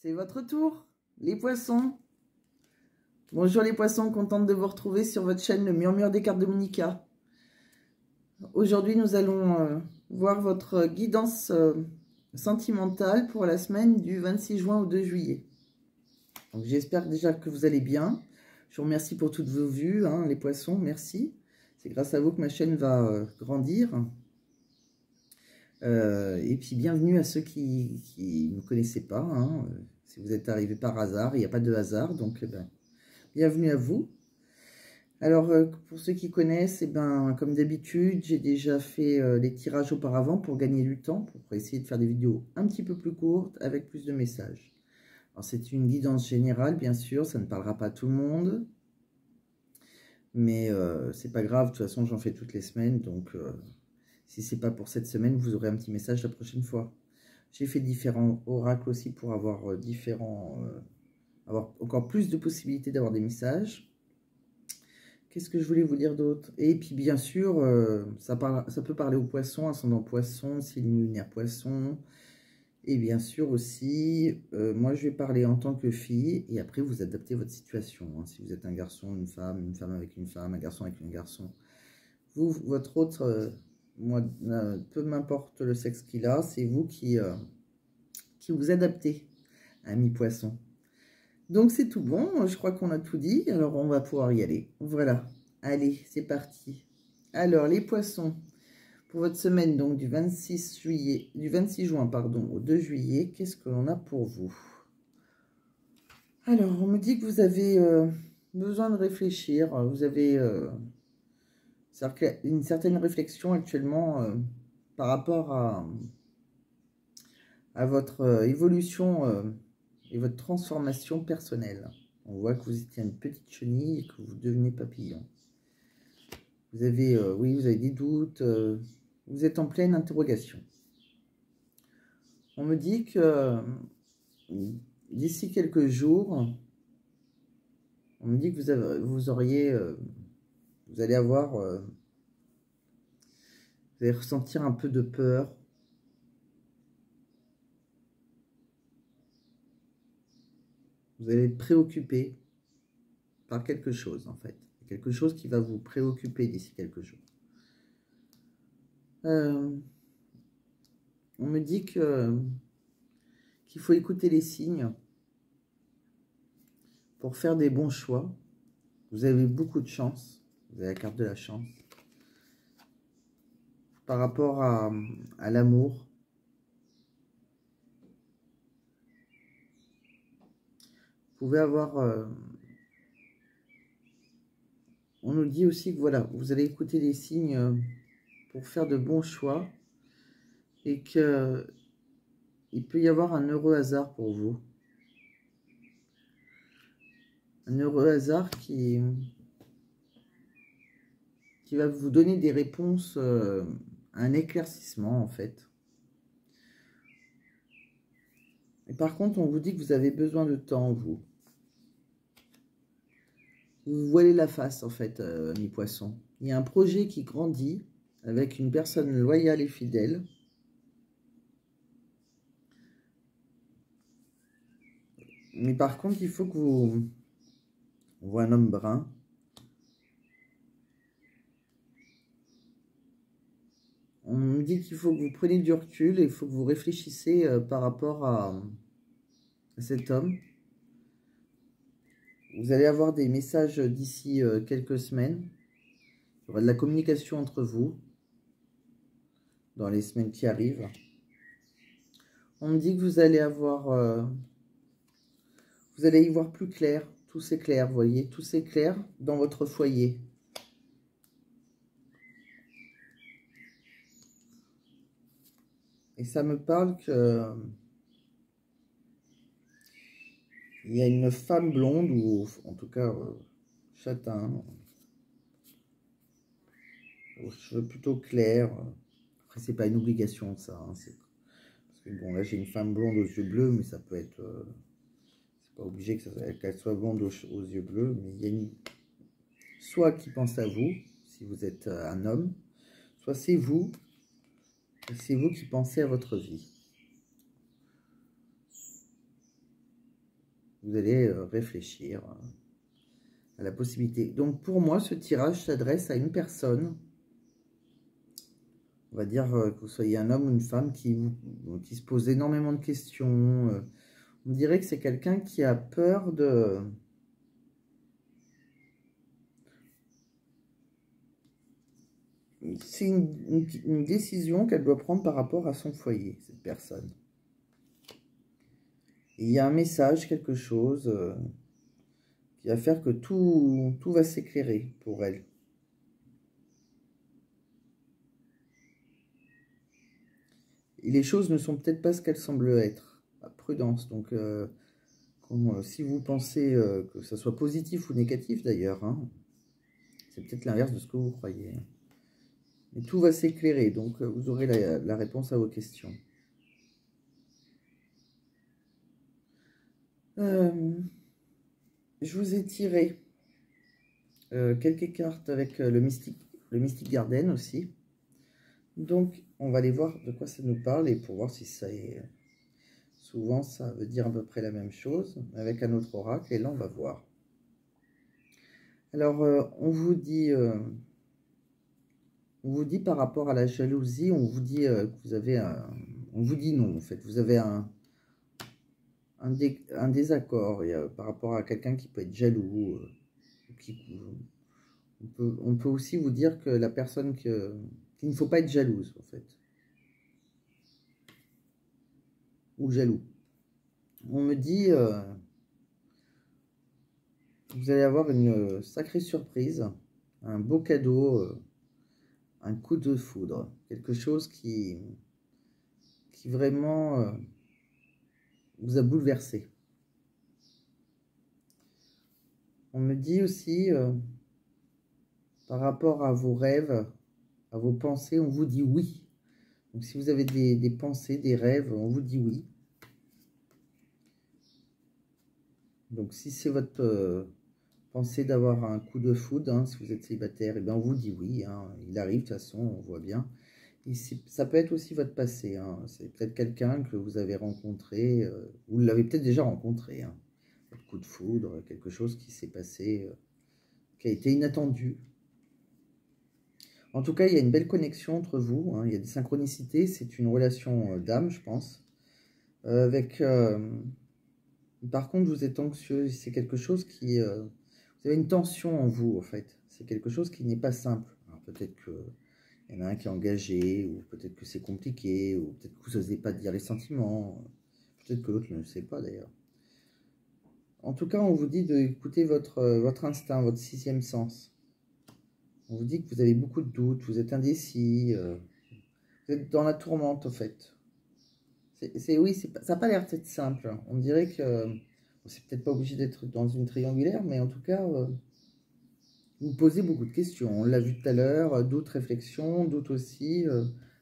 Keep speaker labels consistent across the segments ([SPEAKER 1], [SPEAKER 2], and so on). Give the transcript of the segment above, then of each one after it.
[SPEAKER 1] C'est votre tour, les poissons. Bonjour les poissons, contente de vous retrouver sur votre chaîne Le Murmure des cartes de Monica. Aujourd'hui, nous allons voir votre guidance sentimentale pour la semaine du 26 juin au 2 juillet. J'espère déjà que vous allez bien. Je vous remercie pour toutes vos vues, hein, les poissons, merci. C'est grâce à vous que ma chaîne va grandir. Et puis bienvenue à ceux qui ne me connaissaient pas. Hein. Si vous êtes arrivés par hasard, il n'y a pas de hasard, donc bienvenue à vous. Alors pour ceux qui connaissent, comme d'habitude, j'ai déjà fait les tirages auparavant pour gagner du temps, pour essayer de faire des vidéos un petit peu plus courtes avec plus de messages. Alors c'est une guidance générale, bien sûr, ça ne parlera pas à tout le monde, mais c'est pas grave, de toute façon j'en fais toutes les semaines, donc si c'est pas pour cette semaine, vous aurez un petit message la prochaine fois. J'ai fait différents oracles aussi pour avoir avoir encore plus de possibilités d'avoir des messages. Qu'est-ce que je voulais vous dire d'autre? Et puis bien sûr, ça peut parler aux poissons, ascendant poisson, signe lunaire poisson. Et bien sûr aussi, moi je vais parler en tant que fille, et après vous adaptez votre situation. Hein. Si vous êtes un garçon, une femme avec une femme, un garçon avec un garçon. Vous, votre autre... moi, peu m'importe le sexe qu'il a, c'est vous qui vous adaptez, ami poisson. Donc c'est tout bon, je crois qu'on a tout dit, alors on va pouvoir y aller. Voilà, allez, c'est parti. Alors les poissons, pour votre semaine donc du 26 juin pardon, au 2 juillet, qu'est-ce que l'on a pour vous? Alors on me dit que vous avez besoin de réfléchir, vous avez... une certaine réflexion actuellement par rapport à votre évolution et votre transformation personnelle. On voit que vous étiez une petite chenille et que vous devenez papillon. Vous avez, oui, vous avez des doutes, vous êtes en pleine interrogation. On me dit que d'ici quelques jours, on me dit que vous allez avoir... vous allez ressentir un peu de peur. Vous allez être préoccupé par quelque chose, en fait. Quelque chose qui va vous préoccuper d'ici quelques jours. On me dit qu'il faut écouter les signes pour faire des bons choix. Vous avez beaucoup de chance. Vous avez la carte de la chance. Par rapport à l'amour. Vous pouvez avoir... on nous dit aussi que voilà, vous allez écouter les signes pour faire de bons choix. Et que il peut y avoir un heureux hasard pour vous. Un heureux hasard qui va vous donner des réponses, un éclaircissement en fait. Et par contre, on vous dit que vous avez besoin de temps, vous. Vous voilez la face en fait, mes poissons. Il y a un projet qui grandit avec une personne loyale et fidèle. Mais par contre, il faut que vous... On voit un homme brun. On me dit qu'il faut que vous preniez du recul et il faut que vous réfléchissez par rapport à cet homme. Vous allez avoir des messages d'ici quelques semaines. Il y aura de la communication entre vous dans les semaines qui arrivent. On me dit que vous allez avoir... vous allez y voir plus clair. Tout s'éclaire, vous voyez. Tout s'éclaire dans votre foyer. Et ça me parle que... il y a une femme blonde, ou en tout cas châtain, aux cheveux plutôt clairs. Après, c'est pas une obligation ça. Hein, parce que bon, là j'ai une femme blonde aux yeux bleus, mais ça peut être... c'est pas obligé qu'elle soit blonde aux yeux bleus, mais il y a une... soit qui pense à vous, si vous êtes un homme, soit c'est vous qui pensez à votre vie. Vous allez réfléchir à la possibilité. Donc pour moi, ce tirage s'adresse à une personne. On va dire que vous soyez un homme ou une femme qui se pose énormément de questions. On dirait que c'est quelqu'un qui a peur de... C'est une décision qu'elle doit prendre par rapport à son foyer, cette personne. Et il y a un message, quelque chose qui va faire que tout va s'éclairer pour elle. Et les choses ne sont peut-être pas ce qu'elles semblent être. Prudence. Donc, si vous pensez que ça soit positif ou négatif d'ailleurs, hein, c'est peut-être l'inverse de ce que vous croyez. Mais tout va s'éclairer, donc vous aurez la réponse à vos questions. Je vous ai tiré quelques cartes avec le Mystic Garden aussi. Donc, on va aller voir de quoi ça nous parle et pour voir si ça est... Souvent, ça veut dire à peu près la même chose, avec un autre oracle, et là, on va voir. Alors, on vous dit par rapport à la jalousie, on vous dit que vous avez un... On vous dit non, en fait. Vous avez un désaccord par rapport à quelqu'un qui peut être jaloux. On peut aussi vous dire que la personne qu'il ne faut pas être jalouse, en fait. Ou jaloux. On me dit... vous allez avoir une sacrée surprise, un beau cadeau, un coup de foudre, quelque chose qui vraiment vous a bouleversé. On me dit aussi, par rapport à vos rêves, à vos pensées, on vous dit oui. Donc si vous avez des pensées, des rêves, on vous dit oui. Donc si c'est votre pensée d'avoir un coup de foudre, hein, si vous êtes célibataire, eh bien on vous dit oui. Hein, il arrive, de toute façon, on voit bien. Et ça peut être aussi votre passé. Hein. C'est peut-être quelqu'un que vous avez rencontré, vous l'avez peut-être déjà rencontré. Hein. Votre coup de foudre, quelque chose qui s'est passé, qui a été inattendu. En tout cas, il y a une belle connexion entre vous. Hein. Il y a des synchronicités. C'est une relation d'âme, je pense. Par contre, vous êtes anxieux. C'est quelque chose qui... vous avez une tension en vous, en fait. C'est quelque chose qui n'est pas simple. Peut-être que... Il y en a un qui est engagé, ou peut-être que c'est compliqué, ou peut-être que vous n'osez pas dire les sentiments. Peut-être que l'autre ne le sait pas d'ailleurs. En tout cas, on vous dit d'écouter votre instinct, votre sixième sens. On vous dit que vous avez beaucoup de doutes, vous êtes indécis, vous êtes dans la tourmente en fait. Oui, ça n'a pas l'air d'être simple. On dirait que c'est peut-être pas obligé d'être dans une triangulaire, mais en tout cas, vous posez beaucoup de questions. On l'a vu tout à l'heure, d'autres réflexions, d'autres aussi,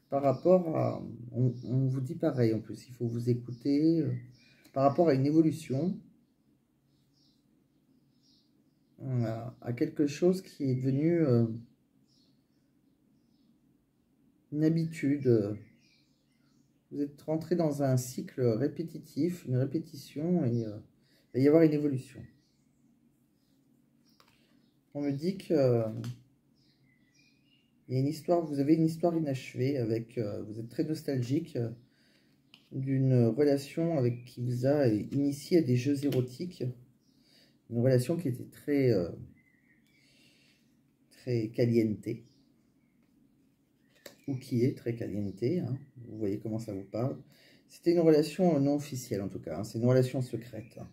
[SPEAKER 1] par rapport à... On vous dit pareil en plus, il faut vous écouter, par rapport à une évolution, à quelque chose qui est devenu une habitude. Vous êtes rentré dans un cycle répétitif, une répétition, et il va y avoir une évolution. On me dit que il y a une histoire, vous avez une histoire inachevée avec, vous êtes très nostalgique d'une relation avec qui vous a initié à des jeux érotiques, une relation qui était très caliente, ou qui est très caliente, hein. Vous voyez comment ça vous parle. C'était une relation non officielle en tout cas, hein. C'est une relation secrète. Hein.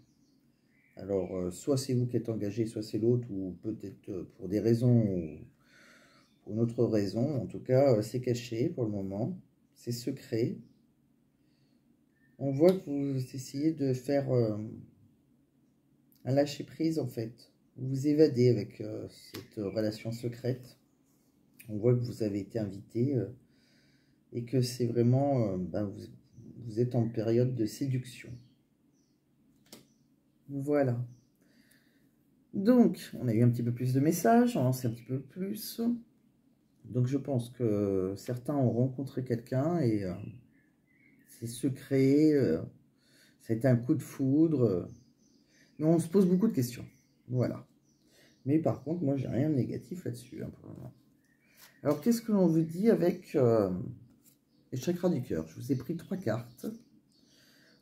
[SPEAKER 1] Alors, soit c'est vous qui êtes engagé, soit c'est l'autre, ou peut-être pour des raisons ou pour une autre raison. En tout cas, c'est caché pour le moment, c'est secret. On voit que vous essayez de faire un lâcher-prise en fait. Vous vous évadez avec cette relation secrète. On voit que vous avez été invité et que c'est vraiment, vous êtes en période de séduction. Voilà. Donc, on a eu un petit peu plus de messages, on en sait un petit peu plus. Donc, je pense que certains ont rencontré quelqu'un et c'est secret, ça a été un coup de foudre. Mais on se pose beaucoup de questions. Voilà. Mais par contre, moi, j'ai rien de négatif là-dessus, hein, pour le moment. Alors, qu'est-ce que l'on vous dit avec les chakras du cœur? Je vous ai pris 3 cartes.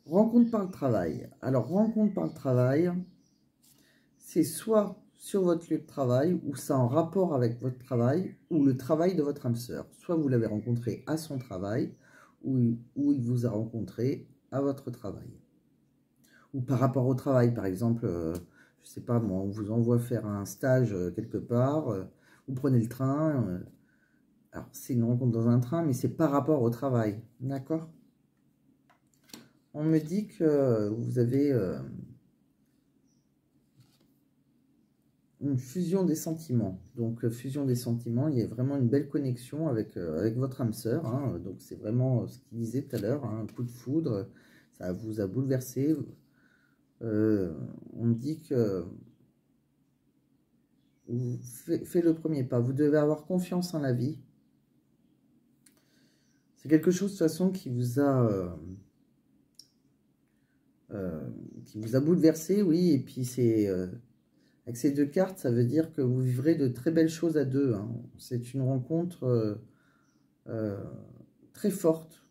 [SPEAKER 1] Rencontre par le travail. Alors, rencontre par le travail, c'est soit sur votre lieu de travail, ou ça en rapport avec votre travail, ou le travail de votre âme sœur. Soit vous l'avez rencontré à son travail, ou il vous a rencontré à votre travail. Ou par rapport au travail, par exemple, je sais pas moi, on vous envoie faire un stage quelque part, vous prenez le train, alors c'est une rencontre dans un train, mais c'est par rapport au travail, d'accord? On me dit que vous avez une fusion des sentiments. Donc, fusion des sentiments, il y a vraiment une belle connexion avec, avec votre âme sœur. Hein. Donc, c'est vraiment ce qu'il disait tout à l'heure, hein, un coup de foudre, ça vous a bouleversé. On me dit que vous faites le premier pas. Vous devez avoir confiance en la vie. C'est quelque chose, de toute façon, qui vous a bouleversé, oui. Et puis, c'est... avec ces 2 cartes, ça veut dire que vous vivrez de très belles choses à 2. Hein. C'est une rencontre très forte.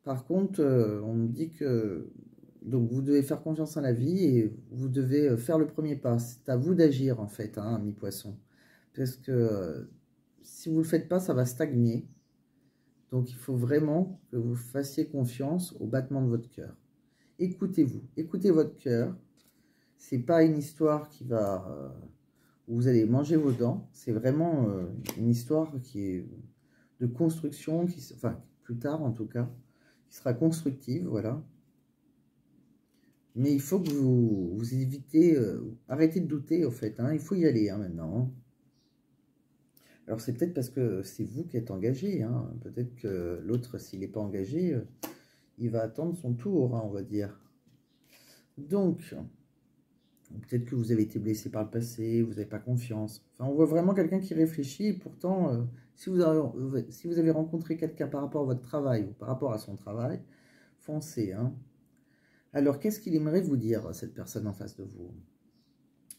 [SPEAKER 1] Par contre, on me dit que donc vous devez faire confiance en la vie et vous devez faire le premier pas. C'est à vous d'agir en fait, hein, ami poisson. Parce que si vous ne le faites pas, ça va stagner. Donc il faut vraiment que vous fassiez confiance au battement de votre cœur. Écoutez-vous, écoutez votre cœur. C'est pas une histoire qui va où vous allez manger vos dents. C'est vraiment une histoire qui est de construction, enfin plus tard en tout cas, qui sera constructive, voilà. Mais il faut que vous évitez, arrêtez de douter, au fait, hein, il faut y aller, hein, maintenant. Alors, c'est peut-être parce que c'est vous qui êtes engagé, hein, peut-être que l'autre, s'il n'est pas engagé, il va attendre son tour, hein, on va dire. Donc, peut-être que vous avez été blessé par le passé, vous n'avez pas confiance. Enfin, on voit vraiment quelqu'un qui réfléchit, et pourtant, si vous avez rencontré quelqu'un par rapport à votre travail, ou par rapport à son travail, foncez, hein. Alors, qu'est-ce qu'il aimerait vous dire, cette personne en face de vous?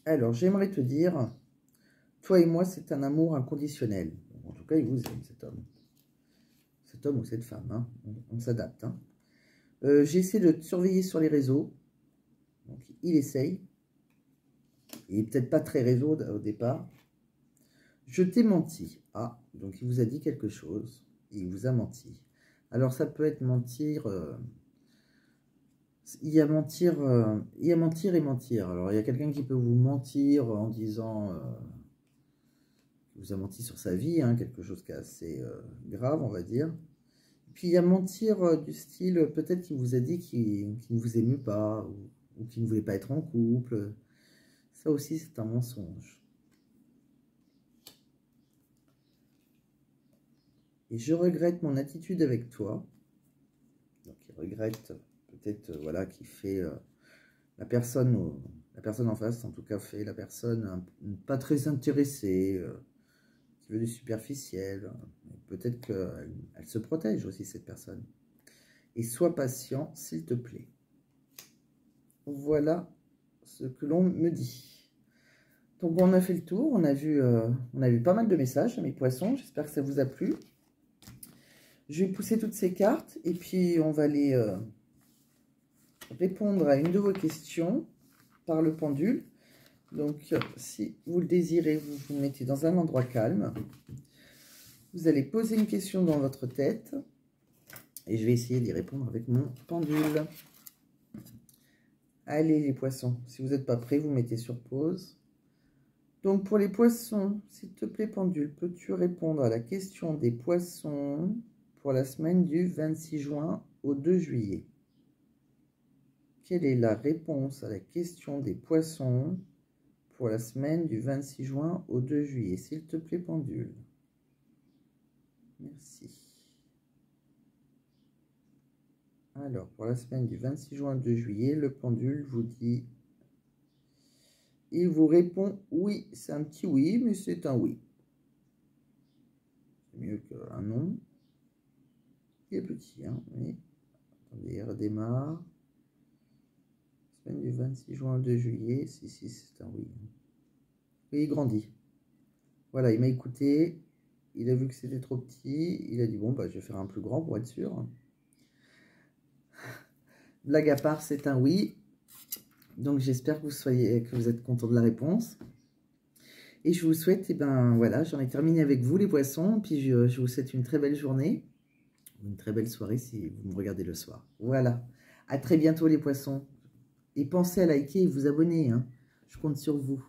[SPEAKER 1] Alors, j'aimerais te dire, toi et moi, c'est un amour inconditionnel. En tout cas, il vous aime, cet homme. Cet homme ou cette femme, hein. On s'adapte. Hein. J'essaie de te surveiller sur les réseaux. Donc, il essaye. Il n'est peut-être pas très réseau au départ. Je t'ai menti. Ah, donc il vous a dit quelque chose. Il vous a menti. Alors, ça peut être mentir... il y a mentir et mentir. Alors, il y a quelqu'un qui peut vous mentir en disant... il vous a menti sur sa vie, hein, quelque chose qui est assez grave, on va dire. Puis il y a mentir du style, peut-être qu'il vous a dit qu'il ne vous aimait pas, ou qu'il ne voulait pas être en couple. Ça aussi, c'est un mensonge. Et je regrette mon attitude avec toi. Donc il regrette peut-être, voilà, qui fait la personne en face, en tout cas, fait la personne pas très intéressée, qui veut du superficiel. Peut-être qu'elle se protège aussi, cette personne. Et sois patient, s'il te plaît. Voilà ce que l'on me dit. Donc, on a fait le tour. On a vu pas mal de messages, mes poissons. J'espère que ça vous a plu. Je vais pousser toutes ces cartes et puis on va aller répondre à une de vos questions par le pendule. Donc, si vous le désirez, vous vous mettez dans un endroit calme. Vous allez poser une question dans votre tête. Et je vais essayer d'y répondre avec mon pendule. Allez, les poissons. Si vous n'êtes pas prêts, vous mettez sur pause. Donc, pour les poissons, s'il te plaît, pendule, peux-tu répondre à la question des poissons pour la semaine du 26 juin au 2 juillet? Quelle est la réponse à la question des poissons pour la semaine du 26 juin au 2 juillet? S'il te plaît, pendule. Merci. Alors, pour la semaine du 26 juin au 2 juillet, le pendule vous dit... Il vous répond oui. C'est un petit oui, mais c'est un oui. C'est mieux qu'un non. Il est petit, hein, oui. Attendez, il redémarre. Semaine du 26 juin au 2 juillet. Si, c'est un oui. Oui, il grandit. Voilà, il m'a écouté. Il a vu que c'était trop petit. Il a dit, bon, bah, je vais faire un plus grand pour être sûr. Blague à part, c'est un oui. Donc, j'espère que vous êtes content de la réponse. Et je vous souhaite, voilà, j'en ai terminé avec vous, les poissons. Puis, je vous souhaite une très belle journée. Une très belle soirée si vous me regardez le soir. Voilà. À très bientôt, les poissons. Et pensez à liker et vous abonner, hein. Je compte sur vous.